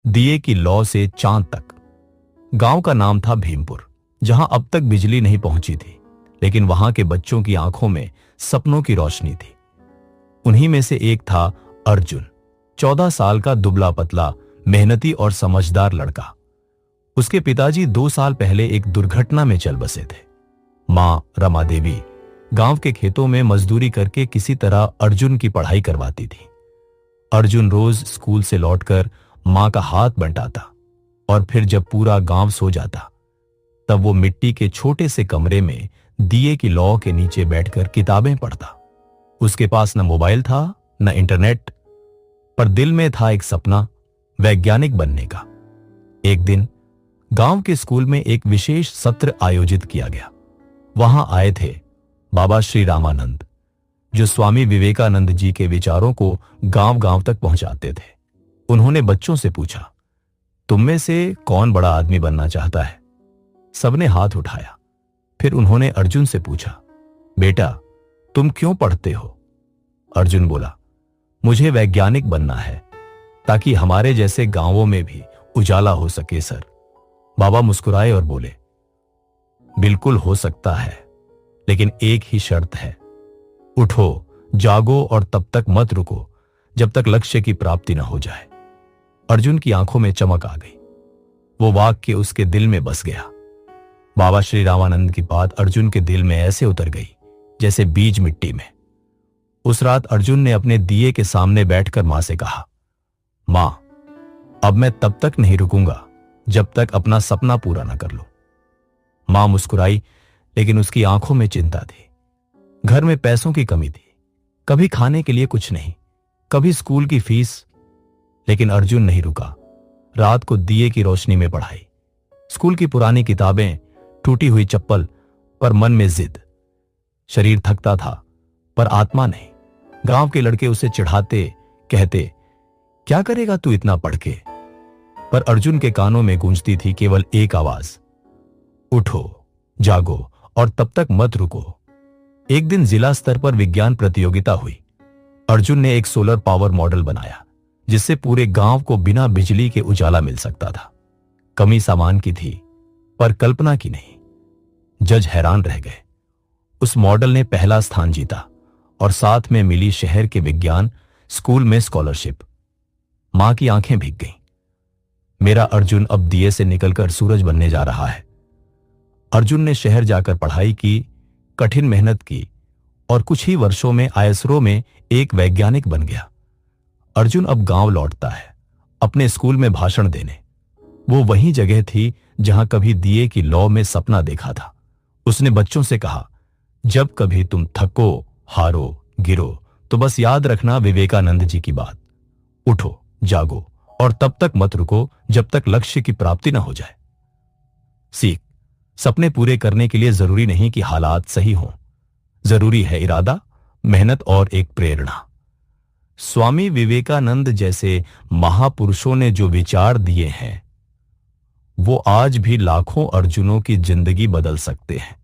दिए की लौ से चांद तक। गांव का नाम था भीमपुर, जहां अब तक बिजली नहीं पहुंची थी, लेकिन वहां के बच्चों की आंखों में सपनों की रोशनी थी। उन्हीं में से एक था अर्जुन, 14 साल का दुबला पतला, मेहनती और समझदार लड़का। उसके पिताजी 2 साल पहले एक दुर्घटना में चल बसे थे। मां रमा देवी गांव के खेतों में मजदूरी करके किसी तरह अर्जुन की पढ़ाई करवाती थी। अर्जुन रोज स्कूल से लौटकर मां का हाथ बंटाता और फिर जब पूरा गांव सो जाता तब वो मिट्टी के छोटे से कमरे में दिए की लौ के नीचे बैठकर किताबें पढ़ता। उसके पास न मोबाइल था न इंटरनेट, पर दिल में था एक सपना, वैज्ञानिक बनने का। एक दिन गांव के स्कूल में एक विशेष सत्र आयोजित किया गया। वहां आए थे बाबा श्री रामानंद, जो स्वामी विवेकानंद जी के विचारों को गांव गांव तक पहुंचाते थे। उन्होंने बच्चों से पूछा, तुम में से कौन बड़ा आदमी बनना चाहता है? सबने हाथ उठाया। फिर उन्होंने अर्जुन से पूछा, बेटा तुम क्यों पढ़ते हो? अर्जुन बोला, मुझे वैज्ञानिक बनना है ताकि हमारे जैसे गांवों में भी उजाला हो सके सर। बाबा मुस्कुराए और बोले, बिल्कुल हो सकता है, लेकिन एक ही शर्त है। उठो, जागो और तब तक मत रुको जब तक लक्ष्य की प्राप्ति न हो जाए। अर्जुन की आंखों में चमक आ गई। वो वाक्य उसके दिल में बस गया। बाबा श्री रामानंद की बात अर्जुन के दिल में ऐसे उतर गई जैसे बीज मिट्टी में। उस रात अर्जुन ने अपने दिए के सामने बैठकर मां से कहा, मां, अब मैं तब तक नहीं रुकूंगा जब तक अपना सपना पूरा ना कर लूं। मां मुस्कुराई, लेकिन उसकी आंखों में चिंता थी। घर में पैसों की कमी थी, कभी खाने के लिए कुछ नहीं, कभी स्कूल की फीस। लेकिन अर्जुन नहीं रुका। रात को दिए की रोशनी में पढ़ाई, स्कूल की पुरानी किताबें, टूटी हुई चप्पल, पर मन में जिद। शरीर थकता था पर आत्मा नहीं। गांव के लड़के उसे चिढ़ाते, कहते, क्या करेगा तू इतना पढ़ के? पर अर्जुन के कानों में गूंजती थी केवल एक आवाज, उठो, जागो और तब तक मत रुको। एक दिन जिला स्तर पर विज्ञान प्रतियोगिता हुई। अर्जुन ने एक सोलर पावर मॉडल बनाया जिससे पूरे गांव को बिना बिजली के उजाला मिल सकता था। कमी सामान की थी पर कल्पना की नहीं। जज हैरान रह गए। उस मॉडल ने पहला स्थान जीता और साथ में मिली शहर के विज्ञान स्कूल में स्कॉलरशिप। मां की आंखें भीग गईं। मेरा अर्जुन अब दिए से निकलकर सूरज बनने जा रहा है। अर्जुन ने शहर जाकर पढ़ाई की, कठिन मेहनत की और कुछ ही वर्षों में आईएसआरओ में एक वैज्ञानिक बन गया। अर्जुन अब गांव लौटता है, अपने स्कूल में भाषण देने। वो वही जगह थी जहां कभी दिए की लौ में सपना देखा था। उसने बच्चों से कहा, जब कभी तुम थको, हारो, गिरो तो बस याद रखना विवेकानंद जी की बात। उठो, जागो और तब तक मत रुको जब तक लक्ष्य की प्राप्ति न हो जाए। सीख, सपने पूरे करने के लिए जरूरी नहीं कि हालात सही हों। जरूरी है इरादा, मेहनत और एक प्रेरणा। स्वामी विवेकानंद जैसे महापुरुषों ने जो विचार दिए हैं वो आज भी लाखों अर्जुनों की जिंदगी बदल सकते हैं।